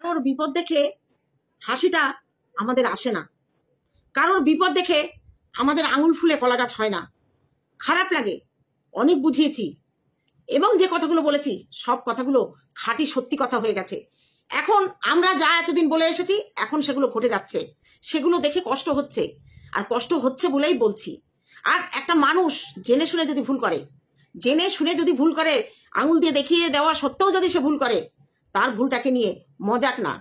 কারোর বিপদ দেখে হাসিটা আমাদের আসে না, কারোর বিপদ দেখে আমাদের আঙুল ফুলে কলা গাছ হয় না। খারাপ লাগে, অনেক বুঝিয়েছি এবং যে কথাগুলো বলেছি সব কথাগুলো খাঁটি সত্যি কথা হয়ে গেছে। এখন আমরা যা এতদিন বলে এসেছি এখন সেগুলো ঘটে যাচ্ছে, সেগুলো দেখে কষ্ট হচ্ছে, আর কষ্ট হচ্ছে বলেই বলছি। আর একটা মানুষ জেনে শুনে যদি ভুল করে, জেনে শুনে যদি ভুল করে, আঙুল দিয়ে দেখিয়ে দেওয়া সত্ত্বেও যদি সে ভুল করে, তার ভুলটাকে নিয়ে মজাক না,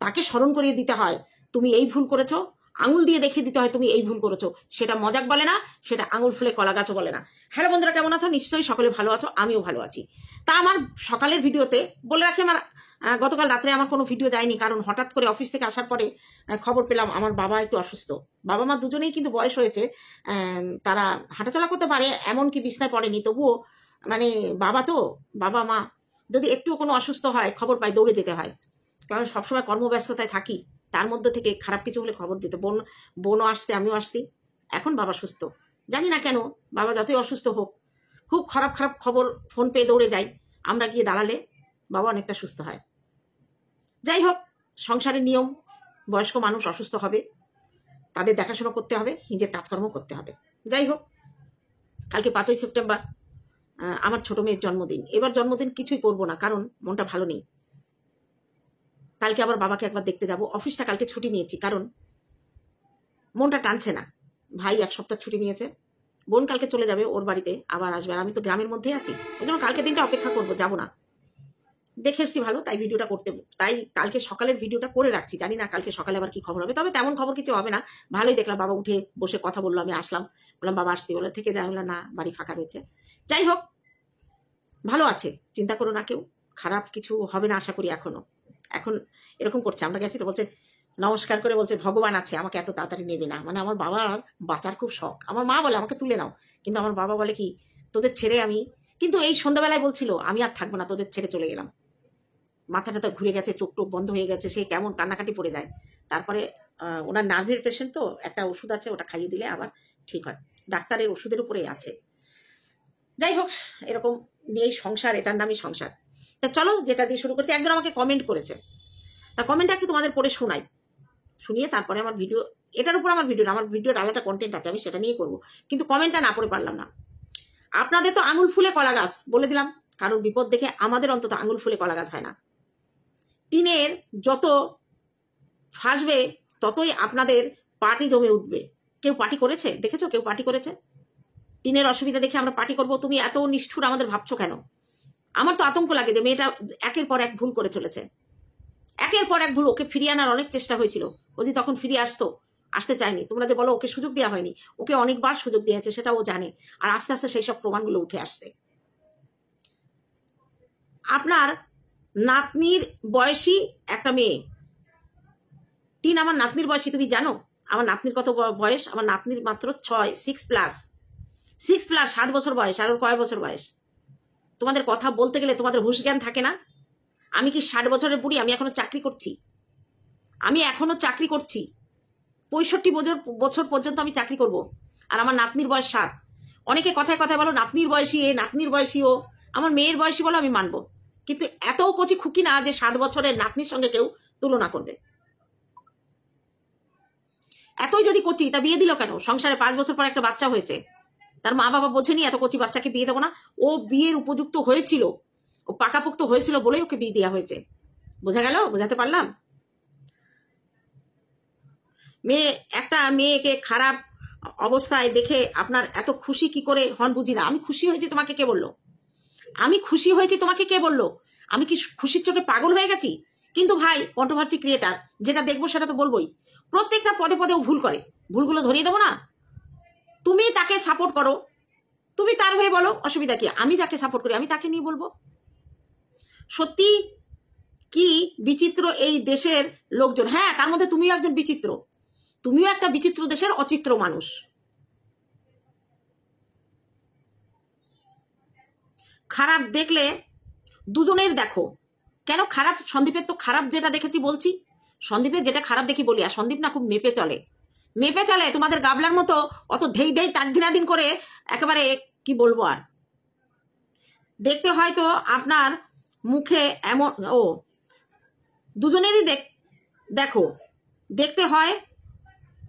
তাকে স্মরণ করিয়ে দিতে হয় তুমি এই ভুল করেছো, আঙুল দিয়ে দেখিয়ে দিতে হয় তুমি এই ভুল করেছো। সেটা মজাক বলে না, সেটা আঙুল ফুলে কলা গাছও বলে না। হ্যালো বন্ধুরা, কেমন আছো? নিশ্চয়ই সকলে ভালো আছো, আমিও ভালো আছি। তা আমার সকালের ভিডিওতে বলে রাখি, আমার গতকাল রাত্রে আমার কোনো ভিডিও যায়নি, কারণ হঠাৎ করে অফিস থেকে আসার পরে খবর পেলাম আমার বাবা একটু অসুস্থ। বাবা মা দুজনেই কিন্তু বয়স হয়েছে, তারা হাঁটাচলা করতে পারে, এমনকি বিছনায় পড়েনি, তবুও মানে বাবা মা যদি একটু কোনো অসুস্থ হয় খবর পাই দৌড়ে যেতে হয়, কারণ সবসময় কর্মব্যস্ততায় থাকি। তার মধ্যে থেকে খারাপ কিছু হলে খবর দিতে বোনও আসছে, আমিও আসছি। এখন বাবা সুস্থ, জানি না কেন বাবা যতই অসুস্থ হোক, খুব খারাপ খারাপ খবর ফোন পেয়ে দৌড়ে যাই, আমরা গিয়ে দাঁড়ালে বাবা অনেকটা সুস্থ হয়। যাই হোক, সংসারের নিয়ম, বয়স্ক মানুষ অসুস্থ হবে, তাদের দেখাশোনা করতে হবে, নিজের কাজকর্ম করতে হবে। যাই হোক, কালকে 5ই সেপ্টেম্বর আমার ছোট মেয়ের জন্মদিন। এবার জন্মদিন কিছুই করব না, কারণ মনটা ভালো নেই। কালকে আবার বাবাকে একবার দেখতে যাব। অফিসটা কালকে ছুটি নিয়েছি, কারণ মনটা টানছে না। ভাই 1 সপ্তাহ ছুটি নিয়েছে, বোন কালকে চলে যাবে ওর বাড়িতে, আবার আসবে, আর আমি তো গ্রামের মধ্যেই আছি। ওই জন্য কালকে দিনটা অপেক্ষা করব, যাব না। দেখে এসছি ভালো, তাই ভিডিওটা তাই কালকে সকালের ভিডিওটা করে রাখছি। জানি না কালকে সকালে আবার কি খবর হবে, তবে তেমন খবর কিছু হবে না। ভালোই দেখলাম, বাবা উঠে বসে কথা বললো, আমি আসলাম, বললাম বাবা আসছি, বলে থেকে যায়, না বাড়ি ফাঁকা রয়েছে। যাই হোক, ভালো আছে, চিন্তা করো না, কেউ খারাপ কিছু হবে না আশা করি। এখন এরকম করছে, আমরা গেছি তো বলছে নমস্কার করে, বলছে ভগবান আছে, আমাকে এত তাড়াতাড়ি নেবে না। মানে আমার বাবার বাঁচার খুব শখ। আমার মা বলে আমাকে তুলে নাও, কিন্তু আমার বাবা বলে কি তোদের ছেড়ে আমি, কিন্তু এই সন্ধ্যাবেলায় বলছিল আমি আর থাকবো না, তোদের ছেড়ে চলে গেলাম। মাথাটা ঘুরে গেছে, চোখ টোক বন্ধ হয়ে গেছে, সে কেমন কান্নাকাটি পড়ে যায়। তারপরে ওনার নার্ভের পেশেন্ট তো, একটা ওষুধ আছে, ওটা খাইয়ে দিলে আবার ঠিক হয়, ডাক্তারের ওষুধের উপরে আছে। যাই হোক, এরকম নিয়েই সংসার, এটার নামই সংসার। তা চলো, যেটা দিয়ে শুরু করছি। একজন আমাকে কমেন্ট করেছে, তা কমেন্টটা কি তোমাদের পড়ে শোনাই, শুনিয়ে তারপরে আমার ভিডিও, এটার উপর আমার ভিডিও না, আমার ভিডিওর আলাদা কন্টেন্ট আছে, আমি সেটা নিয়ে করবো, কিন্তু কমেন্টটা না পড়ে পারলাম না। আপনাদের তো আঙুল ফুলে কলা গাছ, বলে দিলাম, কারোর বিপদ দেখে আমাদের অন্তত আঙুল ফুলে কলা গাছ হয় না। টিনের যত ফাঁসবে ততই আপনাদের পার্টি জমে উঠবে। কেউ পার্টি করেছে দেখেছো? কেউ পার্টি করেছে? টিনের অসুবিধা দেখে আমরা পার্টি করবো? তুমি এত নিষ্ঠুর আমাদের ভাবছো কেন? আমার তো আতঙ্ক লাগে যে মেয়েটা একের পর এক ভুল করে চলেছে, একের পর এক ভুল। ওকে ফিরিয়ে আনার অনেক চেষ্টা হয়েছিল, ও যদি তখন ফিরে আসতে চায়নি। তোমরা যে বলো ওকে সুযোগ দেওয়া হয়নি, ওকে অনেকবার সুযোগ দিয়েছে, সেটা ও জানে। আর আস্তে আস্তে সেই সব প্রমাণগুলো উঠে আসছে। আপনার নাতনির বয়সী একটা মেয়ে, টিন আমার নাতনির বয়সী, তুমি জানো আমার নাতনির কত বয়স? আমার নাতনির মাত্র 6+, 7 বছর বয়স। আর ওর কয় বছর বয়স? তোমাদের কথা বলতে গেলে তোমাদের হুঁশ জ্ঞান থাকে না? আমি কি 60 বছরের বুড়ি? আমি এখনো চাকরি করছি, 65 বছর পর্যন্ত আমি চাকরি করব। আর আমার নাতনির বয়স 7। অনেকে কথায় কথায় বলো নাতনির বয়সী এ, নাতনির বয়সী ও। আমার মেয়ের বয়সী বলো, আমি মানবো, কিন্তু এত কচি খুকি না যে 7 বছরের নাতনির সঙ্গে কেউ তুলনা করবে। এতই যদি কচি, তা বিয়ে দিল কেন? সংসারে 5 বছর পর একটা বাচ্চা হয়েছে, তার মা বাবা বোঝেনি এত কচি বাচ্চাকে বিয়ে দেবো না? ও বিয়ের উপযুক্ত হয়েছিল, ও পাকাপোক্ত হয়েছিল বলেই ওকে বিয়ে দেওয়া হয়েছে। বোঝা গেল? বোঝাতে পারলাম? একটা মেয়েকে খারাপ অবস্থায় দেখে আপনার এত খুশি কি করে হন বুঝি না। আমি খুশি হয়েছি তোমাকে কে বললো? আমি খুশি হয়েছি তোমাকে কে বললো? আমি কি খুশির চোখে পাগল হয়ে গেছি? কিন্তু ভাই, কন্ট্রোভার্সি ক্রিয়েটার, যেটা দেখবো সেটা তো বলবোই। প্রত্যেকটা পদে পদেও ভুল করে, ভুলগুলো ধরিয়ে দেবো না? তুমি তাকে সাপোর্ট করো, তুমি তার হয়ে বলো, অসুবিধা কি? আমি যাকে সাপোর্ট করি আমি তাকে নিয়ে বলবো। সত্যি কি বিচিত্র এই দেশের লোকজন। হ্যাঁ, তার মধ্যে তুমিও একজন বিচিত্র, তুমিও একটা বিচিত্র দেশের অচিত্র মানুষ। খারাপ দেখলে দুজনের দেখো, কেন খারাপ? সন্দীপের তো খারাপ যেটা দেখেছি বলছি, সন্দীপের যেটা খারাপ দেখি বলি। আর সন্দীপ না খুব মেপে চলে, তোমাদের গাবলার মতো অত ধেই তাগদিনাদিন করে একেবারে কি বলবো আর। দেখতে হয়তো আপনার মুখে এমন, দুজনেরই দেখো, দেখতে হয়,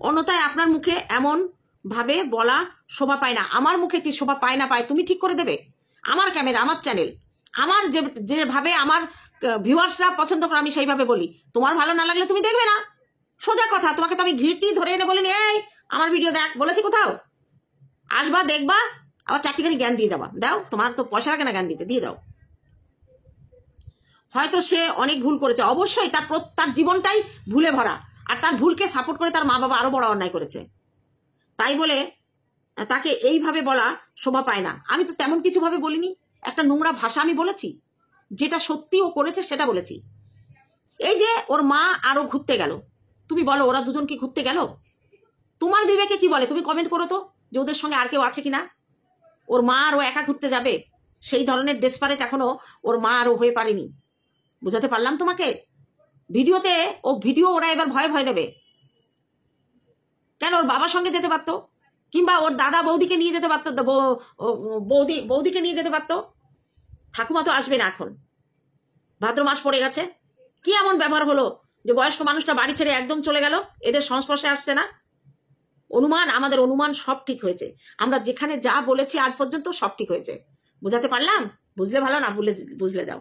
অন্যথায় আপনার মুখে এমন ভাবে বলা শোভা পায় না। আমার মুখে কি শোভা পায় না পায় তুমি ঠিক করে দেবে। আমার ক্যামেরা, আমার চ্যানেল, আমার যেভাবে আমার ভিউয়ার্সরা পছন্দ করে আমি সেইভাবে বলি। তোমার ভালো না লাগলে তুমি দেখবে না, সোজা কথা। তোমাকে তো আমি ঘিরটি ধরে এনে বলিনি এই আমার ভিডিও দেখ, বলেছি কোথাও? আসবা, দেখবা, আবার চারটিখানি জ্ঞান দিয়ে যাবা। দাও, তোমার তো পয়সা লাগে না জ্ঞান দিতে, দিয়ে দাও। হয়তো সে অনেক ভুল করেছে, অবশ্যই তার জীবনটাই ভুলে ভরা, আর তার ভুলকে সাপোর্ট করে তার মা বাবা আরো বড় অন্যায় করেছে। তাই বলে তাকে এইভাবে বলা শোভা পায় না। আমি তো তেমন কিছু ভাবে বলিনি, একটা নোংরা ভাষা আমি বলেছি, যেটা সত্যি ও করেছে সেটা বলেছি। এই যে ওর মা আরো ঘুরতে গেল, তুমি বলো ওরা দুজন কি ঘুরতে গেল? তোমার বিবেকে কি বলে? তুমি কমেন্ট করো তো যে ওদের সঙ্গে আর কেউ আছে কিনা। ওর মা আর ও একা ঘুরতে যাবে? সেই ধরনের ডেসপারেট এখনো ওর মা আরও হয়ে পারেনি। বুঝাতে পারলাম তোমাকে? ভিডিওতে ভিডিও ওরা এবার ভয় ভয় দেবে। কেন? ওর বাবার সঙ্গে যেতে পারতো, কিংবা ওর দাদা বৌদিকে নিয়ে যেতে পারতো, বৌদিকে নিয়ে যেতে পারতো। ঠাকুমা তো আসবে না এখন, ভাদ্র মাস পড়ে গেছে। কি এমন ব্যবহার হলো যে বয়স্ক মানুষটা বাড়ি ছেড়ে একদম চলে গেল, এদের সংস্পর্শে আসছে না? অনুমান, আমাদের অনুমান সব ঠিক হয়েছে। আমরা যেখানে যা বলেছি আজ পর্যন্ত সব ঠিক হয়েছে। বুঝাতে পারলাম? বুঝলে ভালো, না বুঝলে যাও।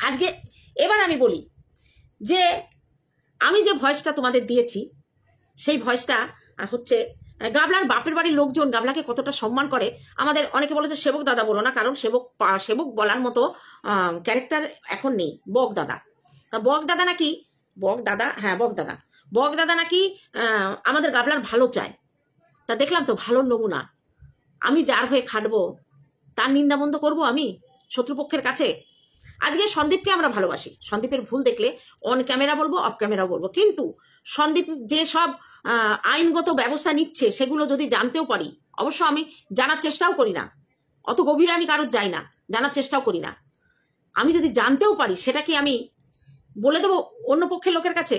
আজকে এবার আমি বলি যে আমি যে ভয়েসটা তোমাদের দিয়েছি, সেই ভয়েসটা হচ্ছে গাবলার বাপের বাড়ির লোকজন গাবলাকে কতটা সম্মান করে। আমাদের অনেকে বলেছে সেবক দাদা বলো না, কারণ সেবক বলার মতো ক্যারেক্টার এখন নেই। বক দাদা, বক দাদা নাকি, বক দাদা, হ্যাঁ বক দাদা, বক দাদা নাকি আমাদের গাবলার ভালো চায়। তা দেখলাম তো ভালোর নমুনা। আমি যার হয়ে খাটবো তার নিন্দাবন্ধ করবো আমি শত্রুপক্ষের কাছে? আজকে সন্দীপকে আমরা ভালোবাসি, সন্দীপের ভুল দেখলে অন ক্যামেরা বলবো, অফ ক্যামেরাও বলবো, কিন্তু সন্দীপ যে সব আইনগত ব্যবস্থা নিচ্ছে সেগুলো যদি জানতেও পারি, অবশ্য আমি জানার চেষ্টাও করি না, অত গভীরে আমি কারোর যাই না, জানার চেষ্টাও করি না। আমি যদি জানতেও পারি সেটা কি আমি বলে দেবো অন্য পক্ষের লোকের কাছে?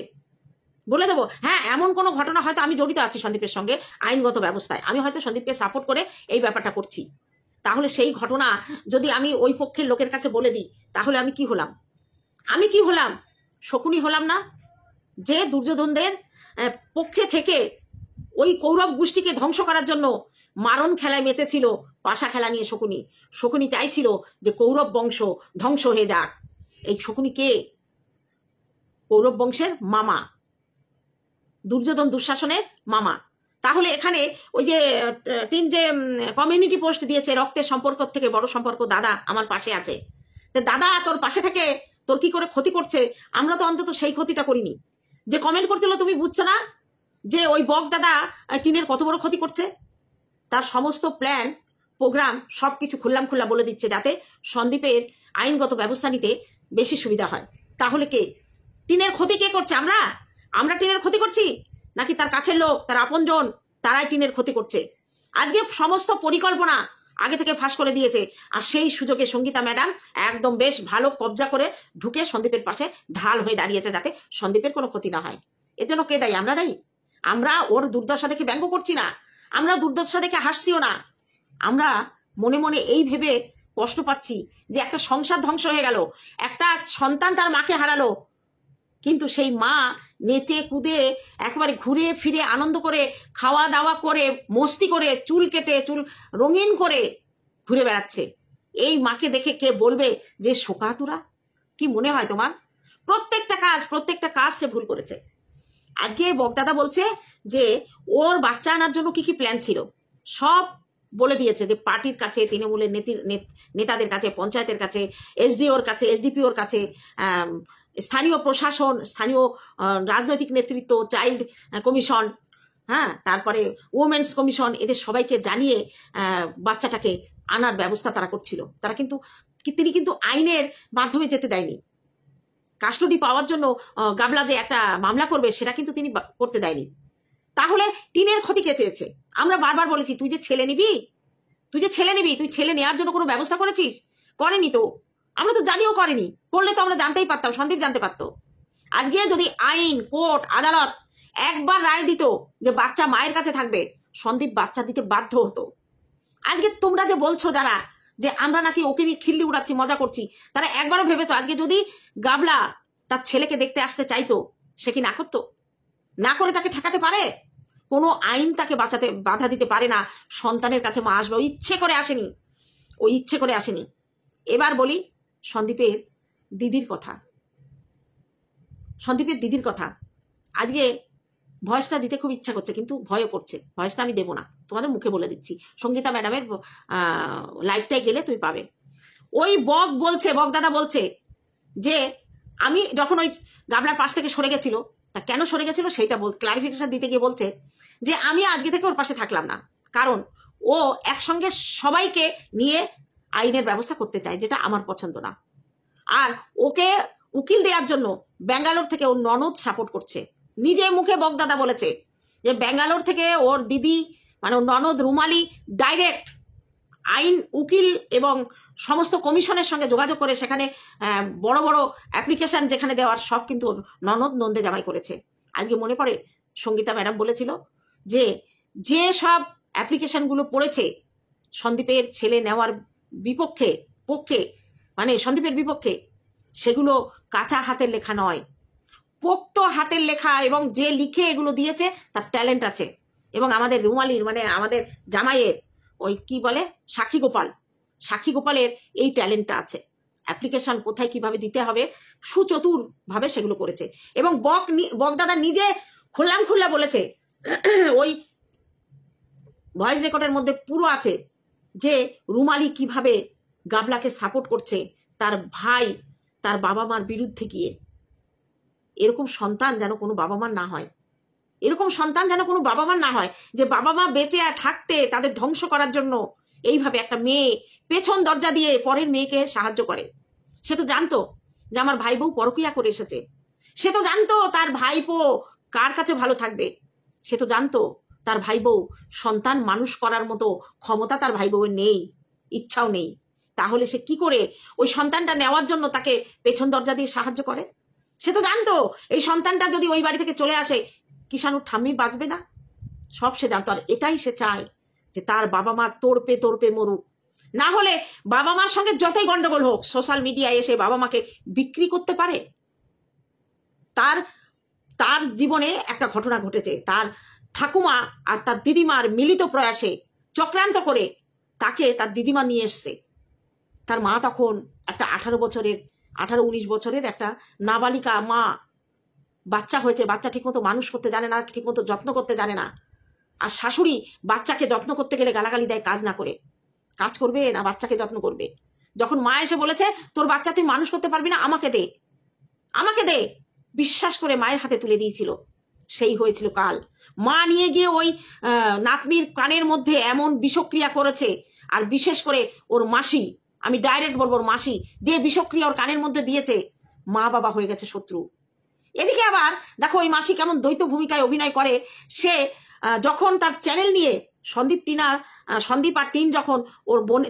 বলে দেবো হ্যাঁ এমন কোনো ঘটনা হয়তো আমি জড়িত আছি সন্দীপের সঙ্গে আইনগত ব্যবস্থায়, আমি হয়তো সন্দীপকে সাপোর্ট করে এই ব্যাপারটা করছি, তাহলে সেই ঘটনা যদি আমি ওই পক্ষের লোকের কাছে বলে দিই তাহলে আমি কি হলাম? আমি কি হলাম? শকুনি হলাম না? যে দুর্যোধনদের পক্ষে থেকে ওই কৌরব গোষ্ঠীকে ধ্বংস করার জন্য মারণ খেলায় মেতেছিল, পাশা খেলা নিয়ে শকুনি চাইছিল যে কৌরব বংশ ধ্বংস হয়ে যাক। এই শকুনি কে? কৌরব বংশের মামা, দুর্যোধন দুঃশাসনের মামা। তাহলে এখানে ওই যে টিম যে কমিউনিটি পোস্ট দিয়েছে, রক্তের সম্পর্ক থেকে বড় সম্পর্ক, দাদা আমার পাশে আছে, দাদা তোর পাশে থেকে তোর কি করে ক্ষতি করছে, আমরা তো অন্তত সেই ক্ষতিটা করিনি। যে কমেন্ট করছিল তুমি বুঝছো না যে ওই বক দাদা টিনের কত বড় ক্ষতি করছে? তার সমস্ত প্ল্যান প্রোগ্রাম সবকিছু খুললাম খুল্লা বলে দিচ্ছে, যাতে সন্দীপের আইনগত ব্যবস্থা নিতে বেশি সুবিধা হয়। তাহলে কে টিনের ক্ষতি কে করছে? আমরা টিনের ক্ষতি করছি, নাকি তার কাছের লোক, তার আপনজন, তারাই টিনের ক্ষতি করছে? আজকে সমস্ত পরিকল্পনা আগে থেকে ফাঁস করে দিয়েছে, আর সেই সুযোগে সঙ্গীতা ম্যাডাম একদম বেশ ভালো কবজা করে ঢুকে সন্দীপের পাশে ঢাল হয়ে দাঁড়িয়েছে, যাতে সন্দীপের কোনো ক্ষতি না হয়। এর জন্য কে দায়ী? আমরা দায়ী? আমরা ওর দুর্দশা দেখে ব্যঙ্গ করছি না, আমরা দুর্দশা দেখে হাসছিও না, আমরা মনে মনে এই ভেবে কষ্ট পাচ্ছি যে একটা সংসার ধ্বংস হয়ে গেল, একটা সন্তান তার মাকে হারালো, কিন্তু সেই মা নেচে কুদে একেবারে ঘুরে ফিরে আনন্দ করে খাওয়া দাওয়া করে মস্তি করে চুল কেটে চুল রঙিন করে ঘুরে বেড়াচ্ছে। এই মাকে দেখে কে বলবে যে শোকাতুরা? কি মনে হয় তোমার? প্রত্যেকটা কাজ সে ভুল করেছে। আজকে বকদাদা বলছে যে ওর বাচ্চা আনার জন্য কি কি প্ল্যান ছিল সব বলে দিয়েছে, যে পার্টির কাছে, তৃণমূলের নেতাদের কাছে, পঞ্চায়েতের কাছে, এসডিওর কাছে, এসডিপিওর কাছে, স্থানীয় প্রশাসন, স্থানীয় রাজনৈতিক নেতৃত্ব, চাইল্ড কমিশন, হ্যাঁ, তারপরে ওমেন্স কমিশন, এদের সবাইকে জানিয়ে বাচ্চাটাকে আনার ব্যবস্থা তারা করছিল। তিনি কিন্তু আইনের মাধ্যমে যেতে দেয়নি। কাস্টডি পাওয়ার জন্য গাবলা যে একটা মামলা করবে সেটা কিন্তু তিনি করতে দেয়নি। তাহলে টিনের ক্ষতি কে চেয়েছে? আমরা বারবার বলেছি তুই যে ছেলে নিবি, তুই ছেলে নেওয়ার জন্য কোনো ব্যবস্থা করেছিস? করেনি তো, আমরা তো জানিও করেনি। করলে তো আমরা জানতেই পারতাম, সন্দীপ জানতে পারতো। আজকে যদি আইন, কোর্ট, আদালত একবার রায় দিত যে বাচ্চা মায়ের কাছে থাকবে, সন্দীপ বাচ্চা দিতে বাধ্য হতো। আজকে তোমরা যে বলছো যারা যে আমরা নাকি ওকে নিয়ে খিল্লি উড়াচ্ছি, মজা করছি, তারা একবারও ভেবে তো আজকে যদি গাবলা তার ছেলেকে দেখতে আসতে চাইতো, সে কি না করতো? না করে তাকে ঠেকাতে পারে? কোনো আইন তাকে বাধা দিতে পারে না সন্তানের কাছে মা আসবে। ও ইচ্ছে করে আসেনি, ও ইচ্ছে করে আসেনি। এবার বলি সন্দীপের দিদির কথা। সন্দীপের দিদির কথা আজকে ভয়েসটা দিতে খুব ইচ্ছা করছে, কিন্তু ভয়ও করছে। ভয়েসটা আমি দেবো না, তোমাদের মুখে বলে দিচ্ছি। সঙ্গীতা ম্যাডামের লাইভটাই গেলে তুমি পাবে। ওই বক দাদা বলছে যে আমি যখন ওই গাবলার পাশ থেকে সরে গেছিল, তা কেন সরে গেছিল সেইটা ক্লারিফিকেশন দিতে গিয়ে বলছে যে আমি আজকে থেকে ওর পাশে থাকলাম না, কারণ ও একসঙ্গে সবাইকে নিয়ে আইনের ব্যবস্থা করতে চায়, যেটা আমার পছন্দ না। আর ওকে উকিল দেওয়ার জন্য ব্যাঙ্গালোর থেকে ওর ননদ সাপোর্ট করছে। নিজে মুখে বকদাদা বলেছে যে ব্যাঙ্গালোর থেকে ওর দিদি মানে ওর ননদ রুমালি ডাইরেক্ট আইন উকিল এবং সমস্ত কমিশনের সঙ্গে যোগাযোগ করে সেখানে বড় বড় অ্যাপ্লিকেশন যেখানে দেওয়ার সব কিন্তু ননদ নন্দে জামাই করেছে। আজকে মনে পড়ে সঙ্গীতা ম্যাডাম বলেছিল যে সব অ্যাপ্লিকেশনগুলো পড়েছে সন্দীপের ছেলে নেওয়ার পক্ষে মানে সন্দীপের বিপক্ষে, সেগুলো কাঁচা হাতের লেখা নয়, পোক্ত হাতের লেখা, এবং যে লিখে এগুলো দিয়েছে তার ট্যালেন্ট আছে। এবং আমাদের রুমালির মানে আমাদের জামাইয়ের ওই কি বলে সাক্ষী গোপালের এই ট্যালেন্টটা আছে। অ্যাপ্লিকেশন কোথায় কিভাবে দিতে হবে সুচতুর ভাবে সেগুলো করেছে। এবং বকদাদা নিজে খোল্লা বলেছে, ওই ভয়েস রেকর্ডের মধ্যে পুরো আছে যে রুমালি কিভাবে গাবলাকে সাপোর্ট করছে তার ভাই তার বাবা মার বিরুদ্ধে গিয়ে। এরকম সন্তান যেন কোনো বাবা মার না হয়, এরকম সন্তান যেন কোনো বাবা মার না হয়, যে বাবা মা বেঁচে থাকতে তাদের ধ্বংস করার জন্য এইভাবে একটা মেয়ে পেছন দরজা দিয়ে পরের মেয়েকে সাহায্য করে। সে তো জানতো যে আমার ভাই বউ পরকীয়া করে এসেছে, সে তো জানতো তার ভাইপো কার কাছে ভালো থাকবে, সে তো জানতো তার ভাই বউ সন্তান মানুষ করার মতো ক্ষমতা তার ভাই বউয়ের নেই, ইচ্ছাও নেই। তাহলে সে কি করে ওই সন্তানটা নেওয়ার জন্য তাকে পেছন দরজা দিয়ে সাহায্য করে? সে তো জানতো এই সন্তানটা যদি ওই বাড়ি থেকে চলে আসে কিষাণুর ঠাম্মি বাঁচবে না, সব সে জানতো। আর এটাই সে চায় যে তার বাবা মা তোড়পে মরুক, না হলে বাবা মার সঙ্গে যতই গন্ডগোল হোক সোশ্যাল মিডিয়ায় এসে বাবা মাকে বিক্রি করতে পারে। তার জীবনে একটা ঘটনা ঘটেছে, তার ঠাকুমা আর তার দিদিমার মিলিত প্রয়াসে চক্রান্ত করে তাকে তার দিদিমা নিয়ে এসছে। তার মা তখন একটা 18-19 বছরের একটা নাবালিকা মা, বাচ্চা হয়েছে, বাচ্চা ঠিকমতো মানুষ করতে জানে না, ঠিকমতো যত্ন করতে জানে না। আর শাশুড়ি বাচ্চাকে যত্ন করতে গেলে গালাগালি দেয়, কাজ না করে। কাজ করবে না বাচ্চাকে যত্ন করবে। যখন মা এসে বলেছে তোর বাচ্চা তুই মানুষ করতে পারবি না, আমাকে দে, বিশ্বাস করে মায়ের হাতে তুলে দিয়েছিল। সেই হয়েছিল কাল। মা নিয়ে গিয়ে ওই নাতনির কানের মধ্যে এমন বিষক্রিয়া করেছে, আর বিশেষ করে ওর মাসি, আমি ডাইরেক্ট বলবো ওর মাসি যে বিষক্রিয়া ওর কানের মধ্যে দিয়েছে, মা বাবা হয়ে গেছে শত্রু। এদিকে আবার দেখো ওই মাসি কেমন দ্বৈত ভূমিকায় অভিনয় করে। সে যখন তার চ্যানেল নিয়ে সন্দীপ আর টিন যখন ওর বোন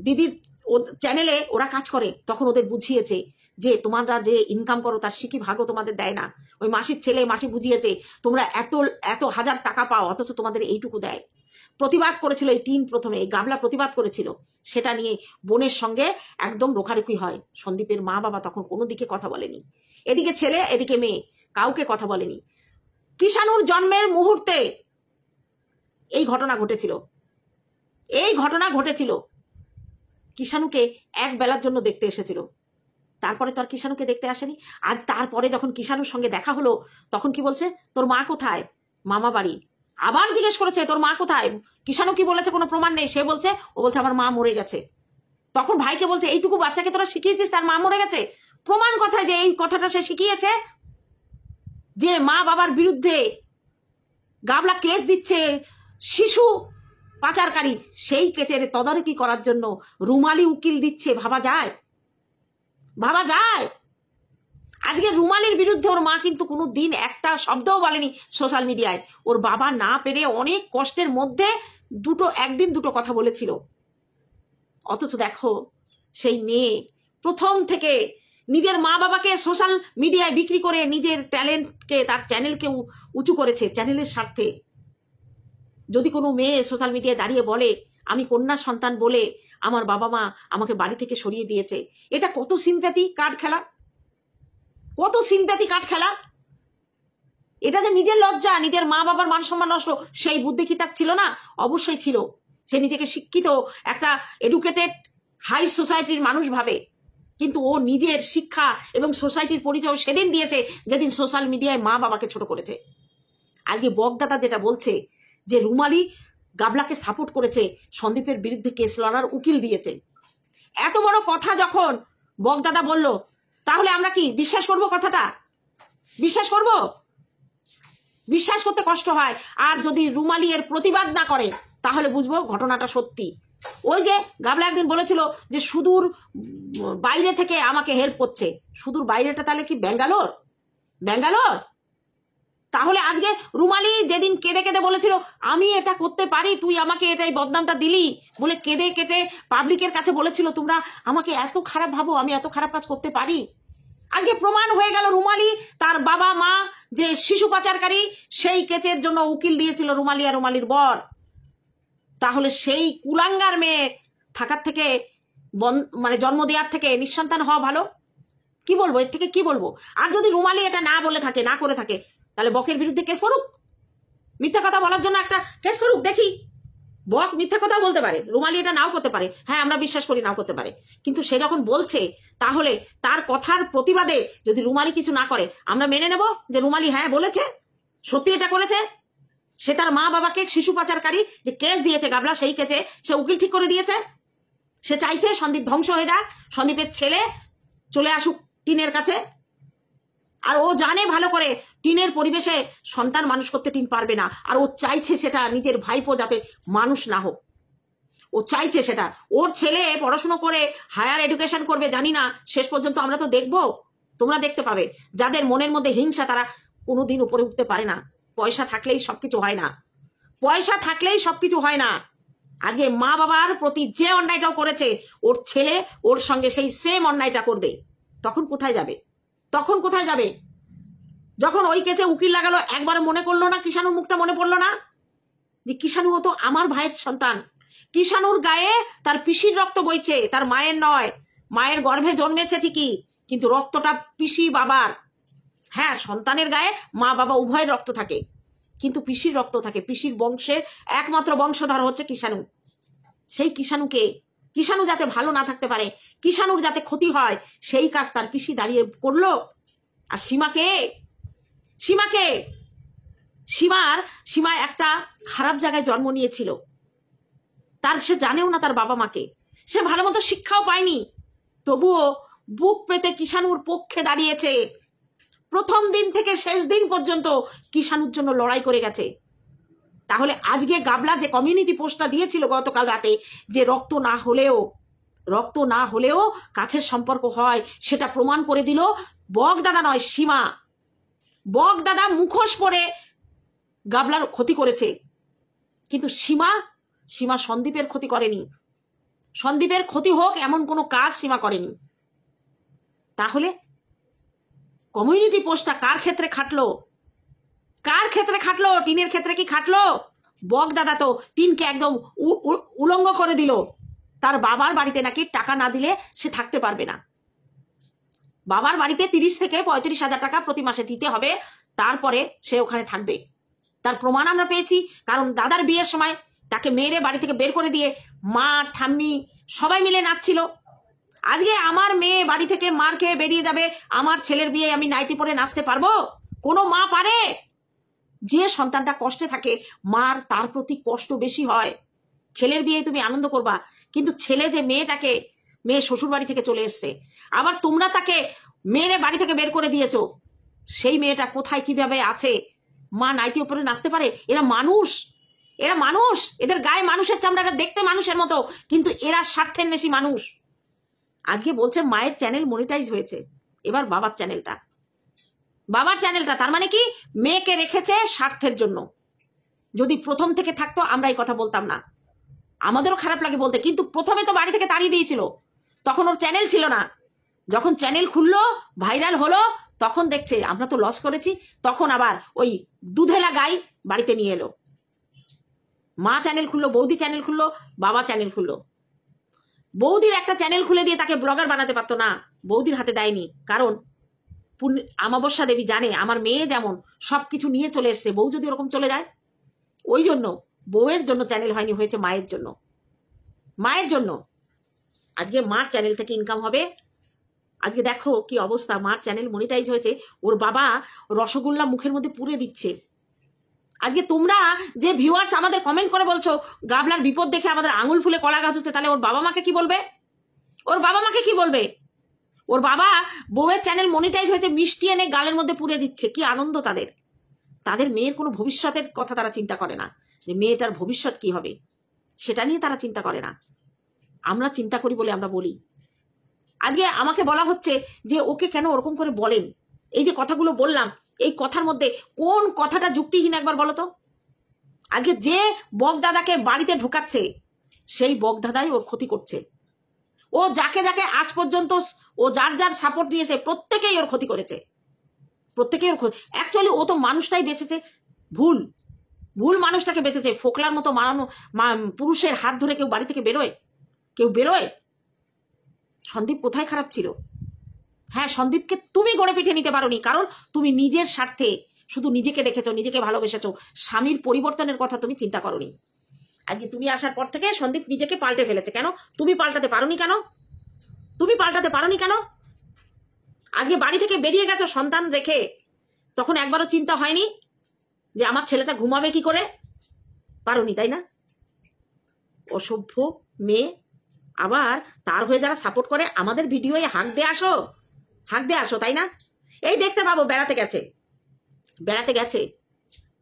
দিদির চ্যানেলে ওরা কাজ করে, তখন ওদের বুঝিয়েছে যে তোমরা যে ইনকাম করো তার সিকি ভাগও তোমাদের দেয় না। ওই মাসির ছেলে মাসি বুঝিয়েছে তোমরা এত হাজার টাকা পাও, অথচ তোমাদের এইটুকু দেয়। প্রতিবাদ করেছিল এই টিন, প্রথমে এই গামলা প্রতিবাদ করেছিল, সেটা নিয়ে বোনের সঙ্গে একদম রোখারুখি হয়। সন্দীপের মা বাবা তখন কোনো দিকে কথা বলেনি, এদিকে ছেলে এদিকে মেয়ে, কাউকে কথা বলেনি। কিষাণুর জন্মের মুহূর্তে এই ঘটনা ঘটেছিল। কিষাণুকে এক বেলার জন্য দেখতে এসেছিল, তারপরে তো আর কিষাণুকে দেখতে আসেনি। আর তারপরে যখন কিষাণুর সঙ্গে দেখা হলো তখন কি বলছে, তোর মা কোথায়? মামা বাড়ি। আবার জিজ্ঞেস করেছে তোর মা কোথায়? কিষাণু কি বলেছে কোনো প্রমাণ নেই, সে বলছে আমার মা মরে গেছে। তখন ভাইকে বলছে এইটুকু বাচ্চাকে তোরা শিখিয়েছিস তার মা মরে গেছে? প্রমাণ কোথায় যে এই কথাটা সে শিখিয়েছে? যে মা বাবার বিরুদ্ধে গাবলা কেস দিচ্ছে শিশু পাচারকারী, সেই কেসের তদারকি করার জন্য রুমালি উকিল দিচ্ছে। ভাবা যায়? আজকে রুমালির বিরুদ্ধে ওর মা কিন্তু কোনো দিন একটা শব্দও বলেনি সোশ্যাল মিডিয়ায়। ওর বাবা না পেরে অনেক কষ্টের মধ্যে একদিন দুটো কথা বলেছিল। অথচ দেখো সেই মেয়ে প্রথম থেকে নিজের মা বাবাকে সোশ্যাল মিডিয়ায় বিক্রি করে নিজের ট্যালেন্টকে, তার চ্যানেলকে উঁচু করেছে চ্যানেলের স্বার্থে। যদি কোনো মেয়ে সোশ্যাল মিডিয়ায় দাঁড়িয়ে বলে আমি কন্যা সন্তান বলে আমার বাবা মা আমাকে বাড়ি থেকে সরিয়ে দিয়েছে, এটা কত সিম্প্যাথি কার্ড খেলা। কত সিম্প্যাথি কাট খেলা। এটা যে নিজের লজ্জা, নিজের মা বাবার মান সম্মান নষ্ট, সেই বুদ্ধি কি তার ছিল না? অবশ্যই ছিল। সে নিজেকে শিক্ষিত একটা এডুকেটেড হাই সোসাইটির মানুষ ভাবে, কিন্তু ও নিজের শিক্ষা এবং সোসাইটির পরিচয় সেদিন দিয়েছে যেদিন সোশ্যাল মিডিয়ায় মা বাবাকে ছোট করেছে। আজকে বগদাদা যেটা বলছে যে রুমালি গাবলাকে সাপোর্ট করেছে, সন্দীপের বিরুদ্ধে কেস লড়ার উকিল দিয়েছে, এত বড় কথা যখন বগদাদা বলল, তাহলে আমরা কি বিশ্বাস করব? কথাটা বিশ্বাস করব? বিশ্বাস করতে কষ্ট হয়। আর যদি রুমালি এর প্রতিবাদ না করে তাহলে বুঝবো ঘটনাটা সত্যি। ওই যে গাবলা একদিন বলেছিল যে সুদূর বাইরে থেকে আমাকে হেল্প করছে, সুদূর বাইরেটা তাহলে কি ব্যাঙ্গালোর? ব্যাঙ্গালোর? তাহলে আজকে রুমালি যেদিন কেঁদে কেঁদে বলেছিল আমি এটা করতে পারি, তুই আমাকে এটাই বদনামটা দিলি বলে কেঁদে কেটে পাবলিকের কাছে বলেছিল তোমরা আমাকে এত খারাপ ভাবো, আমি এত খারাপ কাজ করতে পারি। আজকে প্রমাণ হয়ে গেল রুমালি তার বাবা মা যে শিশু পাচারকারী, সেই কেসের জন্য উকিল দিয়েছিল রুমালি আর রুমালির বর। তাহলে সেই কুলাঙ্গার মেয়ে থাকার থেকে মানে জন্ম দেওয়ার থেকে নিঃসন্তান হওয়া ভালো। কি বলবো এর থেকে? কি বলবো? আর যদি রুমালি এটা না বলে থাকে, না করে থাকে, তাহলে বকের বিরুদ্ধে কেস করুক, মিথ্যা কথা বলার জন্য একটা কেস করুক, দেখি। বক মিথ্যা কথা বলতে পারে, রুমালি এটা নাও করতে পারে, হ্যাঁ আমরা বিশ্বাস করি নাও করতে পারে, কিন্তু সে যখন বলছে তাহলে তার কথার প্রতিবাদে যদি রুমালি কিছু না করে আমরা মেনে নেব যে রুমালি হ্যাঁ বলেছে, সত্যি এটা করেছে। সে তার মা বাবাকে শিশু পাচারকারী যে কেস দিয়েছে গাবলা, সেই কেসে সে উকিল ঠিক করে দিয়েছে। সে চাইছে সন্দীপ ধ্বংস হয়ে যাক, সন্দীপের ছেলে চলে আসুক টিনের কাছে। আর ও জানে ভালো করে টিনের পরিবেশে সন্তান মানুষ করতে টিন পারবে না। আর ও চাইছে সেটা নিজের ভাইপো যাতে মানুষ না হোক, ও চাইছে সেটা। ওর ছেলে পড়াশুনো করে হায়ার এডুকেশন করবে জানি না, শেষ পর্যন্ত আমরা তো দেখবো, তোমরা দেখতে পাবে। যাদের মনের মধ্যে হিংসা তারা কোনোদিন উপরে উঠতে পারে না। পয়সা থাকলেই সবকিছু হয় না, পয়সা থাকলেই সবকিছু হয় না। আজকে মা বাবার প্রতি যে অন্যায়টাও করেছে ওর ছেলে ওর সঙ্গে সেই সেম অন্যায়টা করবে। তখন কোথায় যাবে? তখন কোথায় যাবে? যখন ওই কেসে উকিল লাগালো একবার মনে করলো না, কিষাণুর মুখটা মনে পড়লো না যে কিষাণু তো আমার ভাইয়ের সন্তান, কিষাণুর গায়ে তার পিসির রক্ত বইছে, তার মায়ের নয়। মায়ের গর্ভে জন্মেছে ঠিকই, কিন্তু রক্তটা পিসি বাবার। হ্যাঁ, সন্তানের গায়ে মা বাবা উভয়ের রক্ত থাকে, কিন্তু পিসির রক্ত থাকে। পিসির বংশের একমাত্র বংশধর হচ্ছে কিষাণু। সেই কিষাণু যাতে ভালো না থাকতে পারে, কিষাণুর যাতে ক্ষতি হয়, সেই কাজ তার পিসি দাঁড়িয়ে করলো। আর সীমা একটা খারাপ জায়গায় জন্ম নিয়েছিল, তার সে জানেও না তার বাবা মাকে, সে ভালো মতো শিক্ষাও পায়নি, তবুও বুক পেতে কিষাণুর পক্ষে দাঁড়িয়েছে। প্রথম দিন থেকে শেষ দিন পর্যন্ত কিষাণুর জন্য লড়াই করে গেছে। তাহলে আজকে গাবলা যে কমিউনিটি পোস্টটা দিয়েছিল গতকাল রাতে, যে রক্ত না হলেও কাছের সম্পর্ক হয়, সেটা প্রমাণ করে দিল বগদাদা নয়, সীমা। বগদাদা মুখোশ পরে গাবলার ক্ষতি করেছে, কিন্তু সীমা সন্দীপের ক্ষতি করেনি। সন্দীপের ক্ষতি হোক এমন কোনো কাজ সীমা করেনি। তাহলে কমিউনিটি পোস্টটা কার ক্ষেত্রে খাটলো? টিনের ক্ষেত্রে কি খাটলো? বগদাদা তো টিনকে একদম উলঙ্গ করে দিল। তার বাবার বাড়িতে নাকি টাকা না দিলে সে থাকতে পারবে না। বাবার বাড়িতে 30 থেকে 35,000 টাকা প্রতি মাসে দিতে হবে, তারপরে সে ওখানে থাকবে। তার প্রমাণ আমরা পেয়েছি, কারণ দাদার বিয়ের সময় তাকে মেরে বাড়ি থেকে বের করে দিয়ে মা ঠাম্মি সবাই মিলে নাচছিল। আজকে আমার মেয়ে বাড়ি থেকে মার খেয়ে বেরিয়ে যাবে, আমার ছেলের বিয়ে আমি নাইটি পরে নাচতে পারবো? কোনো মা পারে? যে সন্তানটা কষ্টে থাকে মার তার প্রতি কষ্ট বেশি হয়। ছেলের বিয়ে তুমি আনন্দ করবা, কিন্তু ছেলে যে মেয়ে শ্বশুর বাড়ি থেকে চলে এসছে, আবার তোমরা তাকে মেয়ের বাড়ি থেকে বের করে দিয়েছো, সেই মেয়েটা কোথায় কিভাবে আছে? মা নাইটি উপরে নাচতে পারে? এরা মানুষ, এদের গায়ে মানুষের চামড়াটা দেখতে মানুষের মতো, কিন্তু এরা স্বার্থের নেশি মানুষ। আজকে বলছে মায়ের চ্যানেল মনিটাইজ হয়েছে, এবার বাবার চ্যানেলটা তার মানে কি মেয়েকে রেখেছে স্বার্থের জন্য। যদি প্রথম থেকে থাকতো আমরা এই কথা বলতাম না, আমাদেরও খারাপ লাগে বলতে, কিন্তু প্রথমে তো বাড়ি থেকে তাড়িয়ে দিয়েছিল, তখন ওর চ্যানেল ছিল না। যখন চ্যানেল খুললো, ভাইরাল হলো, তখন দেখছে আমরা তো লস করেছি, তখন আবার ওই দুধেলা গাই বাড়িতে নিয়ে এলো। মা চ্যানেল খুললো, বৌদি চ্যানেল খুললো, বাবা চ্যানেল খুললো। বৌদির একটা চ্যানেল খুলে দিয়ে তাকে ব্লগার বানাতে পারতো না, বৌদির হাতে দেয়নি, কারণ আমাবস্যা দেবী জানে আমার মেয়ে যেমন সবকিছু নিয়ে চলে এসছে, বউ যদি ওরকম চলে যায়, ওই জন্য বউয়ের জন্য চ্যানেল হয়নি, হয়েছে মায়ের জন্য। মায়ের জন্য আজকে মার চ্যানেল থেকে ইনকাম হবে। আজকে দেখো কি অবস্থা, মার চ্যানেল মনিটাইজ হয়েছে, ওর বাবা রসগোল্লা মুখের মধ্যে পুরে দিচ্ছে। আজকে তোমরা যে ভিউয়ার্স আমাদের কমেন্ট করে বলছো গাবলার বিপদ দেখে আমাদের আঙুল ফুলে কলা গাছ হচ্ছে, তাহলে ওর বাবা মাকে কি বলবে? ওর বাবা মাকে কি বলবে? ওর বাবা বউয়ের চ্যানেল মনিটাইজ হয়েছে, মিষ্টি এনে গালের মধ্যে পুরে দিচ্ছে, কি আনন্দ তাদের। তাদের মেয়ের কোনো ভবিষ্যতের কথা তারা চিন্তা করে না, যে মেয়েটার ভবিষ্যৎ কি হবে সেটা নিয়ে তারা চিন্তা করে না। আমরা চিন্তা করি বলে আমরা বলি। আজকে আমাকে বলা হচ্ছে যে ওকে কেন ওরকম করে বলেন। এই যে কথাগুলো বললাম, এই কথার মধ্যে কোন কথাটা যুক্তিহীন একবার বলো তো? আজকে যে বগদাদাকে বাড়িতে ঢোকাচ্ছে সেই বগদাদাই ওর ক্ষতি করছে। ও যাকে যাকে আজ পর্যন্ত ও যার যার সাপোর্ট দিয়েছে প্রত্যেকেই ওর ক্ষতি করেছে, প্রত্যেকেই ওর ক্ষতি। অ্যাকচুয়ালি ও তো মানুষটাই বেঁচেছে ভুল, ভুল মানুষটাকে বেঁচেছে। ফোকলার মতো মারানো পুরুষের হাত ধরে কেউ বাড়ি থেকে বেরোয়? কেউ বেরোয়? সন্দীপ কোথায় খারাপ ছিল? হ্যাঁ, সন্দীপকে তুমি গড়ে পিঠে নিতে পারোনি, কারণ তুমি নিজের স্বার্থে শুধু নিজেকে দেখেছো, নিজেকে ভালোবেসেছো, স্বামীর পরিবর্তনের কথা তুমি চিন্তা করোনি। আজকে তুমি আসার পর থেকে সন্দীপ নিজেকে পাল্টে ফেলেছে। কেন তুমি পাল্টাতে পারোনি? কেন তুমি পাল্টাতে পারোনি? কেন আজকে বাড়ি থেকে বেরিয়ে গেছো সন্তান রেখে, তখন একবারও চিন্তা হয়নি যে আমার ছেলেটা ঘুমাবে কি করে? পারোনি, তাই না? অসভ্য মেয়ে। আবার তার হয়ে যারা সাপোর্ট করে আমাদের ভিডিওয়ে হাঁক দিয়ে আসো, হাঁক দিয়ে আসো, তাই না? এই দেখতে পাবো বেড়াতে গেছে, বেড়াতে গেছে,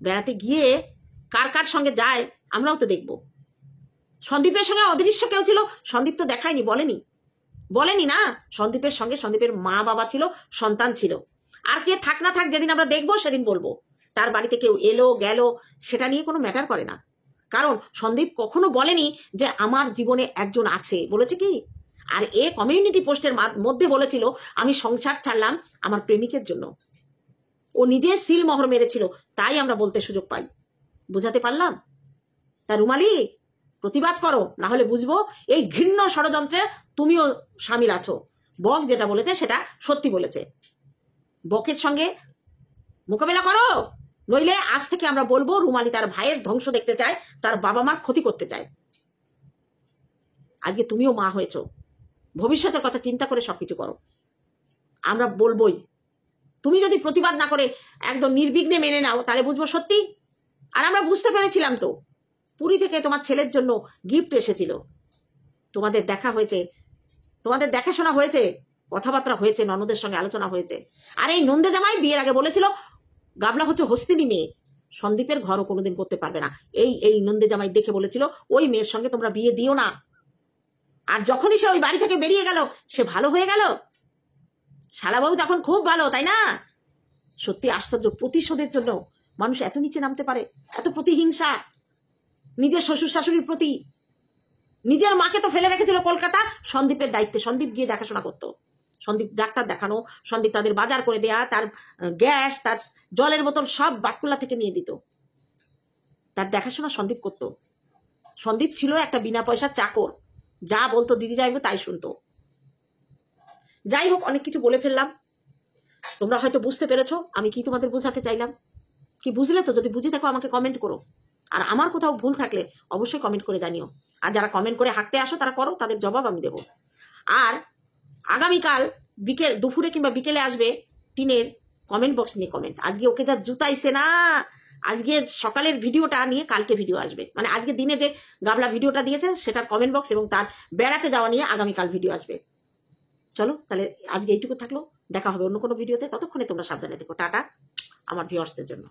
বেড়াতে গিয়ে কার কার সঙ্গে যায় আমরাও তো দেখবো। সন্দীপের সঙ্গে অদৃশ্য কেউ ছিল, সন্দীপ তো দেখায়নি, বলেনি, বলেনি না। সন্দীপের সঙ্গে সন্দীপের মা বাবা ছিল, সন্তান ছিল। আর কে থাক না থাক, যেদিন আমরা দেখবো সেদিন বলবো। তার বাড়িতে কেউ এলো গেল সেটা নিয়ে কোনো ম্যাটার করে না, কারণ সন্দীপ কখনো বলেনি যে আমার জীবনে একজন আছে। বলেছে কি? আর এ কমিউনিটি পোস্টের মধ্যে বলেছিল আমি সংসার ছাড়লাম আমার প্রেমিকের জন্য। ও নিজে সিল মোহর মেরেছিল, তাই আমরা বলতে সুযোগ পাই। বুঝাতে পারলাম? তা রুমালি, প্রতিবাদ করো, না হলে বুঝবো এই ঘৃণ্য ষড়যন্ত্রে তুমিও সামিল আছো। বক যেটা বলেছে সেটা সত্যি বলেছে। বকের সঙ্গে মোকাবেলা করো, নইলে আজ থেকে আমরা বলবো রুমালি তার ভাইয়ের ধ্বংস দেখতে চায়, তার বাবা মার ক্ষতি করতে চায়। আজকে তুমিও মা হয়েছো, ভবিষ্যতের কথা চিন্তা করে সবকিছু করো। আমরা বলবোই। তুমি যদি প্রতিবাদ না করে একদম নির্বিঘ্নে মেনে নাও, তাহলে বুঝবো সত্যি। আর আমরা বুঝতে পেরেছিলাম তো, পুরী থেকে তোমার ছেলের জন্য গিফট এসেছিল, তোমাদের দেখা হয়েছে, তোমাদের দেখাশোনা হয়েছে, কথাবার্তা হয়েছে, ননদের সঙ্গে আলোচনা হয়েছে। আর এই নন্দে জামাই বিয়ের আগে বলেছিল গাবলা হচ্ছে হস্তিনী মেয়ে, সন্দীপের ঘরও কোনোদিন করতে পারবে না। এই নন্দে জামাই দেখে বলেছিল ওই মেয়ের সঙ্গে তোমরা বিয়ে দিও না। আর যখনই সে ওই বাড়ি থেকে বেরিয়ে গেল, সে ভালো হয়ে গেল। শালাবাবু তখন খুব ভালো, তাই না? সত্যি আশ্চর্য, প্রতিশোধের জন্য মানুষ এত নিচে নামতে পারে, এত প্রতিহিংসা নিজের শ্বশুর শাশুড়ির প্রতি। নিজের মাকে তো ফেলে রেখেছিল কলকাতা সন্দীপের দায়িত্বে, সন্দীপ গিয়ে দেখাশোনা করতো, সন্দীপ ডাক্তার দেখানো, সন্দীপ তাদের বাজার করে দেয়া, তার গ্যাস, তার জলের বোতল সব বাটকুলা থেকে নিয়ে দিত, তার দেখাশোনা সন্দীপ করতো। সন্দীপ ছিল একটা বিনা পয়সার চাকর, যা বলতো দিদি যাইবো তাই শুনতো। যাই হোক, অনেক কিছু বলে ফেললাম, তোমরা হয়তো বুঝতে পেরেছো আমি কি তোমাদের বোঝাতে চাইলাম। কি বুঝলে তো? যদি বুঝে থাকো আমাকে কমেন্ট করো, আর আমার কোথাও ভুল থাকলে অবশ্যই কমেন্ট করে জানিও। আর যারা কমেন্ট করে হাঁকতে আসো তারা করো, তাদের জবাব আমি দেবো। আর আগামীকাল দুপুরে কিংবা বিকেলে আসবে টিনের কমেন্ট বক্স নিয়ে কমেন্ট। আজকে ওকে যা জুতাইছে না, আজকে সকালের ভিডিওটা নিয়ে কালকে ভিডিও আসবে, মানে আজকে দিনে যে গাবলা ভিডিওটা দিয়েছে সেটার কমেন্ট বক্স এবং তার বেড়াতে যাওয়া নিয়ে আগামীকাল ভিডিও আসবে। চলো তাহলে আজকে এইটুকু থাকলো, দেখা হবে অন্য কোনো ভিডিওতে। ততক্ষণে তোমরা সাবধানে থেকো। টাটা আমার ভিউয়ার্সদের জন্য।